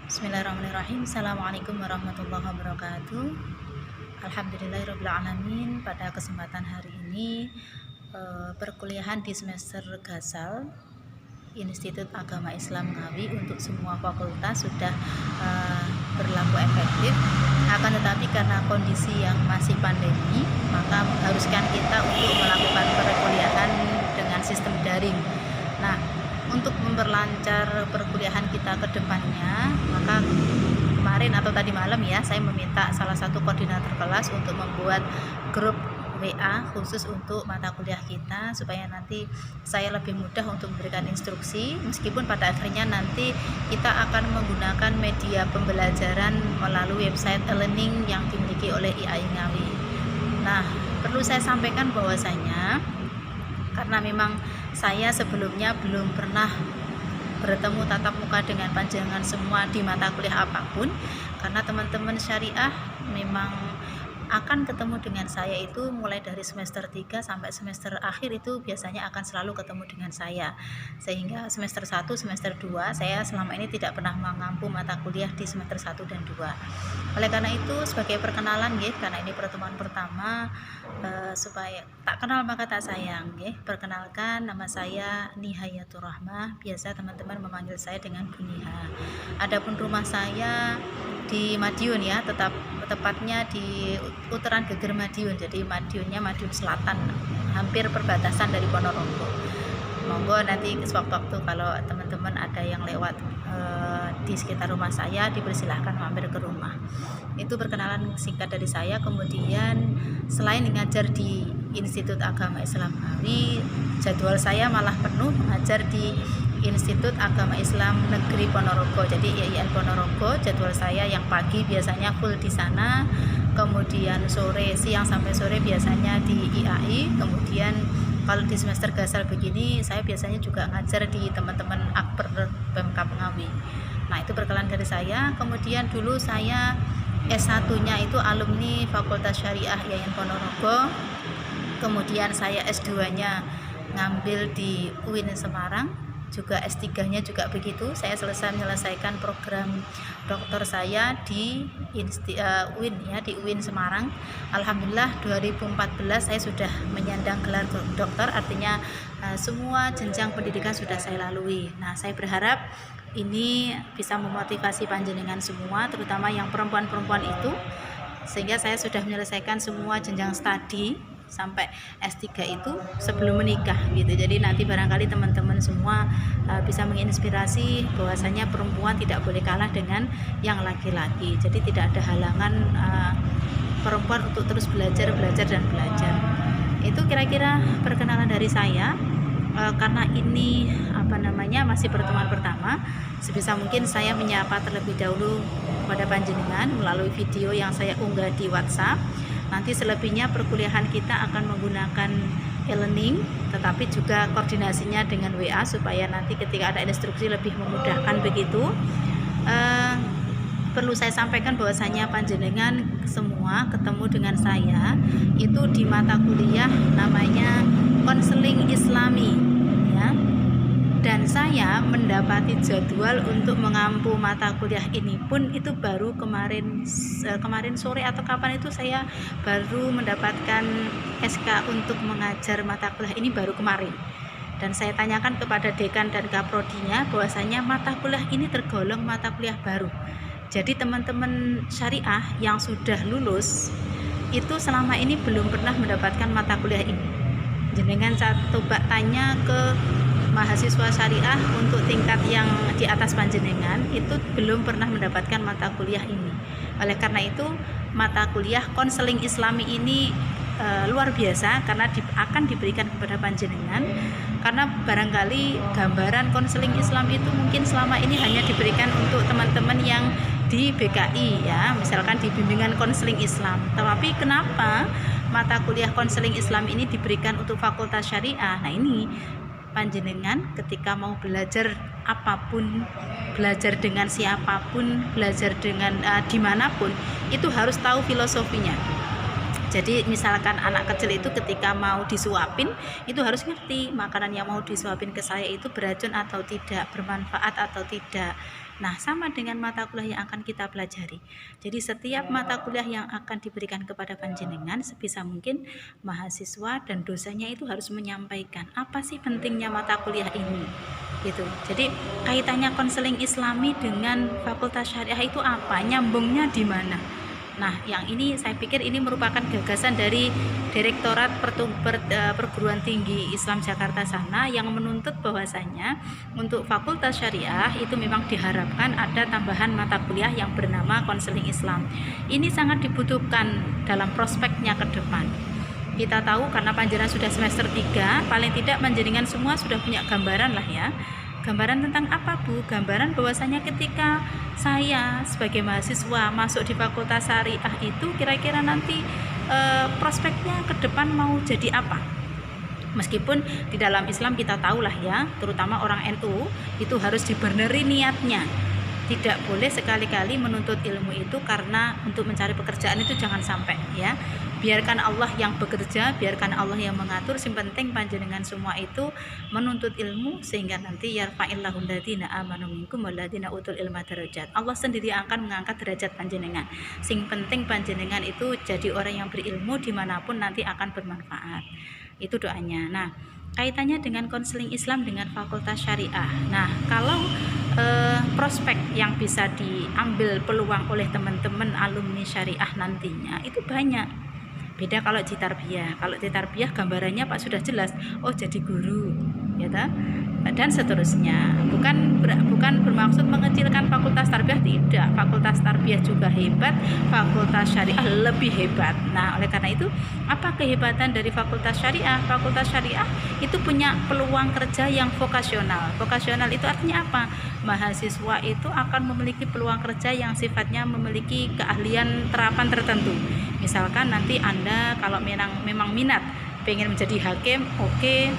Bismillahirrahmanirrahim. Assalamualaikum warahmatullahi wabarakatuh. Alhamdulillahirrahmanirrahim. Pada kesempatan hari ini perkuliahan di semester Gasal Institut Agama Islam Ngawi untuk semua fakultas sudah berlaku efektif. Akan tetapi karena kondisi yang masih pandemi, maka mengharuskan kita untuk melakukan perkuliahan dengan sistem daring. Nah, untuk memperlancar perkuliahan kita ke depannya, maka kemarin atau tadi malam ya, saya meminta salah satu koordinator kelas untuk membuat grup WA khusus untuk mata kuliah kita, supaya nanti saya lebih mudah untuk memberikan instruksi, meskipun pada akhirnya nanti kita akan menggunakan media pembelajaran melalui website e-learning yang dimiliki oleh IAI Ngawi. Nah, perlu saya sampaikan bahwasanya karena memang saya sebelumnya belum pernah bertemu tatap muka dengan panjenengan semua di mata kuliah apapun, karena teman-teman syariah memang akan ketemu dengan saya itu mulai dari semester 3 sampai semester akhir, itu biasanya akan selalu ketemu dengan saya, sehingga semester 1, semester 2 saya selama ini tidak pernah mengampu mata kuliah di semester 1 dan 2. Oleh karena itu, sebagai perkenalan karena ini pertemuan pertama, supaya tak kenal maka tak sayang perkenalkan, nama saya Nihayatur Rahmah, biasa teman-teman memanggil saya dengan Bu Niha. Adapun rumah saya di Madiun ya, tepatnya di Uteran Geger Madiun, jadi Madiunnya Madiun Selatan, hampir perbatasan dari Ponorogo. Monggo nanti sewaktu-waktu kalau teman-teman ada yang lewat di sekitar rumah saya, dipersilahkan mampir ke rumah. Itu perkenalan singkat dari saya. Kemudian selain mengajar di Institut Agama Islam Ngawi, jadwal saya malah penuh mengajar di Institut Agama Islam Negeri Ponorogo, jadi IAIN Ponorogo. Jadwal saya yang pagi biasanya full di sana, kemudian siang sampai sore biasanya di IAI. Kemudian kalau di semester Gasal begini, saya biasanya juga ngajar di teman-teman Akper Pemkab Ngawi. Nah, itu perkenalan dari saya. Kemudian dulu saya S1-nya itu alumni Fakultas Syariah IAIN Ponorogo. Kemudian saya S2-nya ngambil di UIN Semarang, juga S3-nya juga begitu. Saya menyelesaikan program doktor saya di UIN ya, di UIN Semarang. Alhamdulillah 2014 saya sudah menyandang gelar doktor, artinya semua jenjang pendidikan sudah saya lalui. Nah, saya berharap ini bisa memotivasi panjenengan semua, terutama yang perempuan-perempuan itu, sehingga saya sudah menyelesaikan semua jenjang studi sampai S3 itu sebelum menikah gitu. Jadi nanti barangkali teman-teman semua bisa menginspirasi bahwasanya perempuan tidak boleh kalah dengan yang laki-laki. Jadi tidak ada halangan perempuan untuk terus belajar dan belajar. Itu kira-kira perkenalan dari saya. Karena ini masih pertemuan pertama, sebisa mungkin saya menyapa terlebih dahulu kepada panjenengan melalui video yang saya unggah di WhatsApp. Nanti selebihnya perkuliahan kita akan menggunakan e-learning, tetapi juga koordinasinya dengan WA supaya nanti ketika ada instruksi lebih memudahkan begitu. Perlu saya sampaikan bahwasanya panjenengan semua ketemu dengan saya itu di mata kuliah namanya konseling Islami ya. Dan saya mendapati jadwal untuk mengampu mata kuliah ini pun itu baru kemarin sore atau kapan itu saya baru mendapatkan SK untuk mengajar mata kuliah ini baru kemarin. Dan saya tanyakan kepada dekan dan kaprodinya bahwasanya mata kuliah ini tergolong mata kuliah baru. Jadi teman-teman syariah yang sudah lulus itu selama ini belum pernah mendapatkan mata kuliah ini. Jenengan coba tanya ke mahasiswa syariah untuk tingkat yang di atas panjenengan, itu belum pernah mendapatkan mata kuliah ini. Oleh karena itu mata kuliah konseling Islami ini luar biasa karena akan diberikan kepada panjenengan, karena barangkali gambaran konseling Islam itu mungkin selama ini hanya diberikan untuk teman-teman yang di BKI ya, misalkan di bimbingan konseling Islam. Tetapi kenapa mata kuliah konseling Islam ini diberikan untuk fakultas syariah? Nah, ini panjenengan ketika mau belajar apapun, belajar dengan siapapun, belajar dengan dimanapun, itu harus tahu filosofinya. Jadi misalkan anak kecil itu ketika mau disuapin itu harus ngerti makanan yang mau disuapin ke saya itu beracun atau tidak, bermanfaat atau tidak. Nah, sama dengan mata kuliah yang akan kita pelajari. Jadi setiap mata kuliah yang akan diberikan kepada panjenengan sebisa mungkin mahasiswa dan dosennya itu harus menyampaikan apa sih pentingnya mata kuliah ini. Gitu. Jadi kaitannya konseling Islami dengan Fakultas Syariah itu apa? Nyambungnya di mana? Nah, yang ini saya pikir ini merupakan gagasan dari Direktorat Perguruan Tinggi Islam Jakarta sana yang menuntut bahwasanya untuk Fakultas Syariah itu memang diharapkan ada tambahan mata kuliah yang bernama konseling Islam. Ini sangat dibutuhkan dalam prospeknya ke depan. Kita tahu karena panjenengan sudah semester 3, paling tidak panjenengan semua sudah punya gambaran lah ya. Gambaran tentang apa Bu? Gambaran bahwasanya ketika saya sebagai mahasiswa masuk di Fakultas Syariah itu kira-kira nanti prospeknya ke depan mau jadi apa? Meskipun di dalam Islam kita tahulah ya, terutama orang NU itu harus diberneri niatnya. Tidak boleh sekali-kali menuntut ilmu itu karena untuk mencari pekerjaan itu jangan sampai ya. Biarkan Allah yang bekerja, biarkan Allah yang mengatur. Yang penting panjenengan semua itu menuntut ilmu sehingga nanti yarfa'illahu alladziina aamanu minkum walladziina utul ilma darajat. Allah sendiri akan mengangkat derajat panjenengan. Yang penting panjenengan itu jadi orang yang berilmu dimanapun nanti akan bermanfaat. Itu doanya. Nah, kaitannya dengan konseling Islam dengan Fakultas Syariah. Nah, kalau prospek yang bisa diambil peluang oleh teman-teman alumni syariah nantinya itu banyak. Beda kalau di tarbiyah. Kalau di tarbiyah gambarannya Pak sudah jelas, oh jadi guru, ya ta? Dan seterusnya. Bukan bermaksud mengecilkan fakultas tarbiyah, tidak. Fakultas tarbiyah juga hebat, fakultas syariah lebih hebat. Nah, oleh karena itu, apa kehebatan dari fakultas syariah? Fakultas syariah itu punya peluang kerja yang vokasional. Vokasional itu artinya apa? Mahasiswa itu akan memiliki peluang kerja yang sifatnya memiliki keahlian terapan tertentu. Misalkan nanti Anda kalau memang minat pengen menjadi hakim, oke.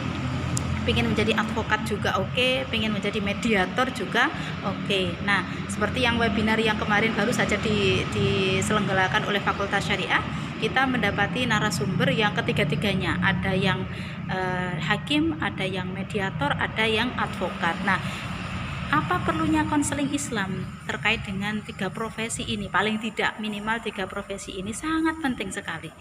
Pengen menjadi advokat juga oke, pengen menjadi mediator juga oke. Nah, seperti yang webinar yang kemarin baru saja diselenggarakan oleh Fakultas Syariah, kita mendapati narasumber yang ketiga-tiganya, ada yang hakim, ada yang mediator, ada yang advokat. Nah, apa perlunya konseling Islam terkait dengan 3 profesi ini? Paling tidak minimal 3 profesi ini sangat penting sekali.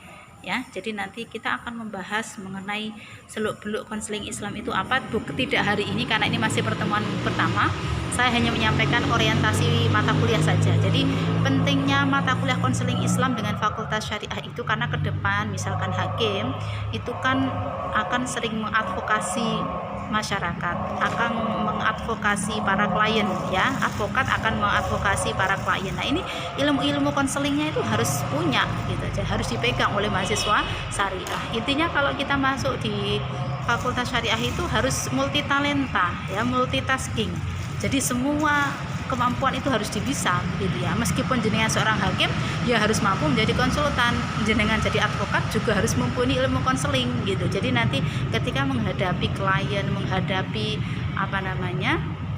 Ya, jadi nanti kita akan membahas mengenai seluk-beluk konseling Islam itu apa. Tidak hari ini karena ini masih pertemuan pertama. Saya hanya menyampaikan orientasi mata kuliah saja. Jadi pentingnya mata kuliah konseling Islam dengan Fakultas Syariah itu karena ke depan misalkan hakim itu kan akan sering mengadvokasi masyarakat, akan mengadvokasi para klien ya, advokat akan mengadvokasi para klien. Nah, ini ilmu-ilmu konselingnya itu harus punya gitu aja, harus dipegang oleh mahasiswa syariah. Intinya kalau kita masuk di Fakultas Syariah itu harus multi talenta ya, multitasking. Jadi semua kemampuan itu harus dibisa gitu ya. Meskipun jenengan seorang hakim ya harus mampu menjadi konsultan, jenengan jadi advokat juga harus mumpuni ilmu konseling gitu. Jadi nanti ketika menghadapi klien, menghadapi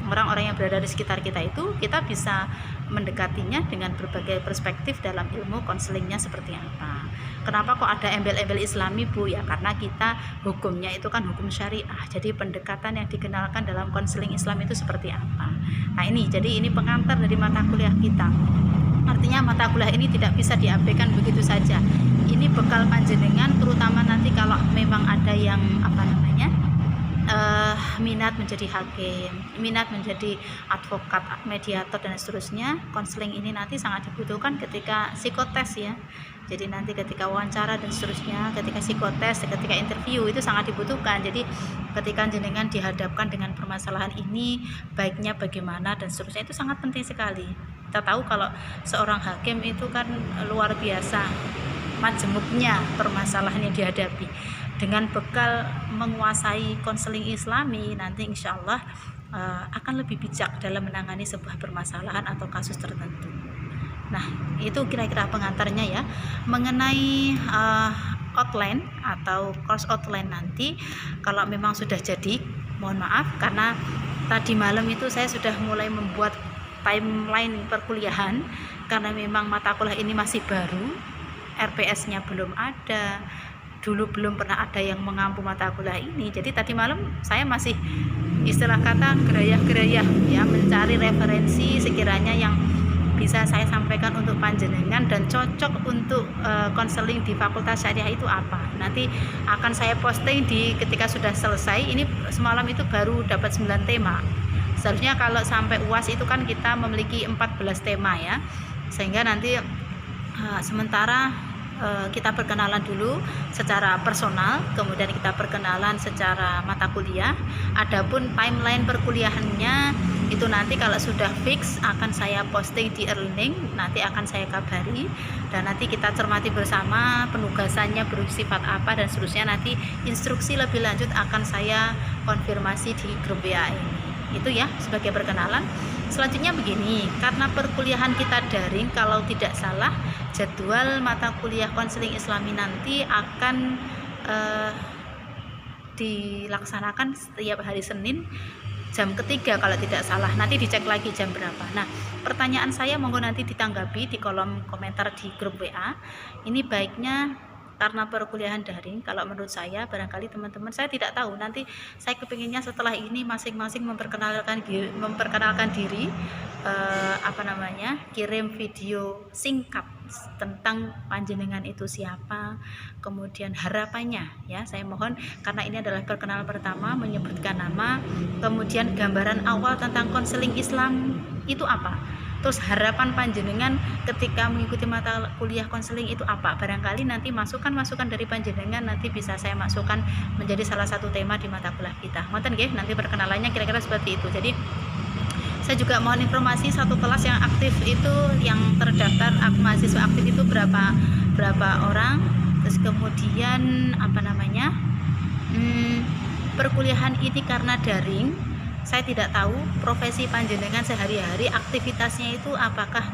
orang-orang yang berada di sekitar kita itu, kita bisa mendekatinya dengan berbagai perspektif dalam ilmu konselingnya seperti apa. Kenapa kok ada embel-embel Islami Bu? Ya karena kita hukumnya itu kan hukum syariah. Jadi pendekatan yang dikenalkan dalam konseling Islam itu seperti apa. Nah jadi ini pengantar dari mata kuliah kita. Artinya mata kuliah ini tidak bisa diabaikan begitu saja. Ini bekal panjenengan terutama nanti kalau memang ada yang minat menjadi hakim, minat menjadi advokat, mediator dan seterusnya. Konseling ini nanti sangat dibutuhkan ketika psikotes ya. Jadi nanti ketika wawancara dan seterusnya, ketika psikotes, ketika interview itu sangat dibutuhkan. Jadi ketika jenengan dihadapkan dengan permasalahan ini, baiknya bagaimana dan seterusnya itu sangat penting sekali. Kita tahu kalau seorang hakim itu kan luar biasa majemuknya permasalahan yang dihadapi. Dengan bekal menguasai konseling Islami nanti insya Allah akan lebih bijak dalam menangani sebuah permasalahan atau kasus tertentu. Nah itu kira-kira pengantarnya ya. Mengenai outline atau course outline nanti kalau memang sudah jadi, mohon maaf karena tadi malam itu saya sudah mulai membuat timeline perkuliahan karena memang mata kuliah ini masih baru. RPS-nya belum ada, dulu belum pernah ada yang mengampu mata kuliah ini. Jadi tadi malam saya masih istilah kata gerayah-gerayah ya, mencari referensi sekiranya yang bisa saya sampaikan untuk panjenengan dan cocok untuk konseling di Fakultas Syariah itu apa. Nanti akan saya posting di ketika sudah selesai. Ini semalam itu baru dapat 9 tema. Seharusnya kalau sampai UAS itu kan kita memiliki 14 tema ya. Sehingga nanti sementara kita perkenalan dulu secara personal, kemudian kita perkenalan secara mata kuliah. Adapun timeline perkuliahannya itu nanti kalau sudah fix akan saya posting di e-learning, nanti akan saya kabari dan nanti kita cermati bersama penugasannya bersifat apa dan seterusnya. Nanti instruksi lebih lanjut akan saya konfirmasi di grup WA ini. Itu ya sebagai perkenalan. Selanjutnya begini, karena perkuliahan kita daring, kalau tidak salah jadwal mata kuliah konseling Islami nanti akan dilaksanakan setiap hari Senin jam ketiga kalau tidak salah. Nanti dicek lagi jam berapa. Nah, pertanyaan saya monggo nanti ditanggapi di kolom komentar di grup WA. Ini baiknya karena perkuliahan daring, kalau menurut saya barangkali teman-teman, saya tidak tahu, nanti saya kepinginnya setelah ini masing-masing memperkenalkan diri, kirim video singkat tentang panjenengan itu siapa, kemudian harapannya ya, saya mohon, karena ini adalah perkenalan pertama, menyebutkan nama, kemudian gambaran awal tentang konseling Islam itu apa, terus harapan panjenengan ketika mengikuti mata kuliah konseling itu apa. Barangkali nanti masukan-masukan dari panjenengan nanti bisa saya masukkan menjadi salah satu tema di mata kuliah kita. Ngoten nggih, nanti perkenalannya kira-kira seperti itu. Jadi saya juga mohon informasi, satu kelas yang aktif itu, yang terdaftar mahasiswa aktif itu berapa orang. Terus kemudian perkuliahan ini karena daring, saya tidak tahu profesi panjenengan sehari-hari, aktivitasnya itu apakah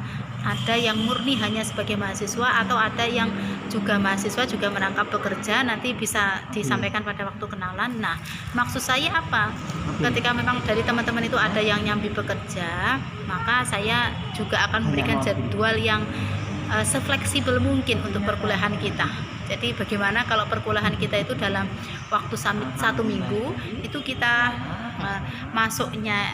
ada yang murni hanya sebagai mahasiswa atau ada yang juga mahasiswa juga merangkap bekerja, nanti bisa disampaikan pada waktu kenalan. Nah, maksud saya apa? Ketika memang dari teman-teman itu ada yang nyambi bekerja, maka saya juga akan memberikan jadwal yang sefleksibel mungkin untuk perkuliahan kita. Jadi bagaimana kalau perkuliahan kita itu dalam waktu 1 minggu itu kita masuknya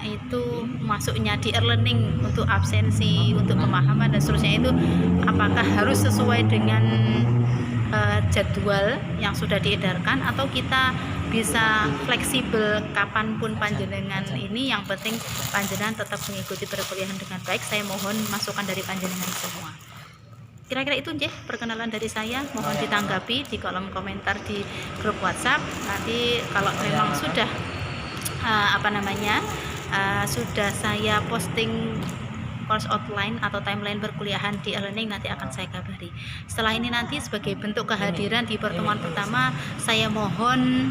di e-learning untuk absensi, untuk pemahaman dan seterusnya, itu apakah harus sesuai dengan jadwal yang sudah diedarkan atau kita bisa fleksibel kapanpun panjenengan ini, yang penting panjenengan tetap mengikuti perkuliahan dengan baik. Saya mohon masukan dari panjenengan semua. Kira-kira itu aja perkenalan dari saya, mohon ditanggapi di kolom komentar di grup WhatsApp. Nanti kalau memang sudah sudah saya posting course outline atau timeline perkuliahan di e-learning, nanti akan saya kabari. Setelah ini nanti sebagai bentuk kehadiran di pertemuan pertama, saya mohon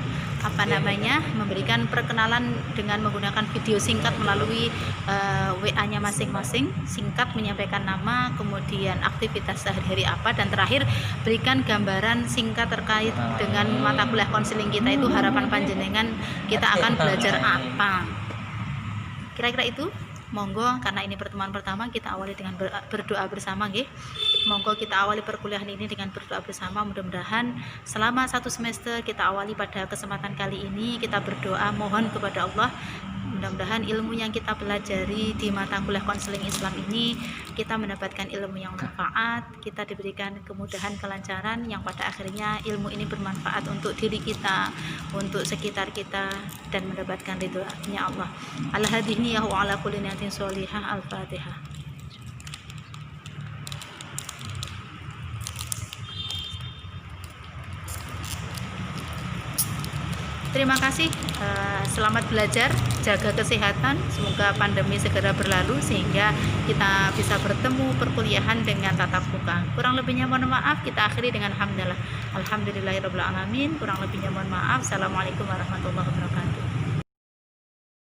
memberikan perkenalan dengan menggunakan video singkat melalui WA-nya masing-masing, singkat menyampaikan nama, kemudian aktivitas sehari-hari apa, dan terakhir berikan gambaran singkat terkait dengan mata kuliah konseling kita itu, harapan panjenengan kita akan belajar apa. Kira-kira itu. Monggo, karena ini pertemuan pertama, kita awali dengan berdoa bersama nggih. Monggo kita awali perkuliahan ini dengan berdoa bersama. Mudah-mudahan selama 1 semester kita awali pada kesempatan kali ini, kita berdoa mohon kepada Allah, mudah-mudahan ilmu yang kita pelajari di mata kuliah konseling Islam ini, kita mendapatkan ilmu yang bermanfaat, kita diberikan kemudahan, kelancaran, yang pada akhirnya ilmu ini bermanfaat untuk diri kita, untuk sekitar kita, dan mendapatkan ridhonya Allah. Al-hadiniyahu ala kulli niyatin sholihah. Al-Fatihah. Terima kasih, selamat belajar, jaga kesehatan, semoga pandemi segera berlalu sehingga kita bisa bertemu perkuliahan dengan tatap muka. Kurang lebihnya mohon maaf, kita akhiri dengan alhamdulillahirabbil alamin. Kurang lebihnya mohon maaf. Assalamualaikum warahmatullahi wabarakatuh.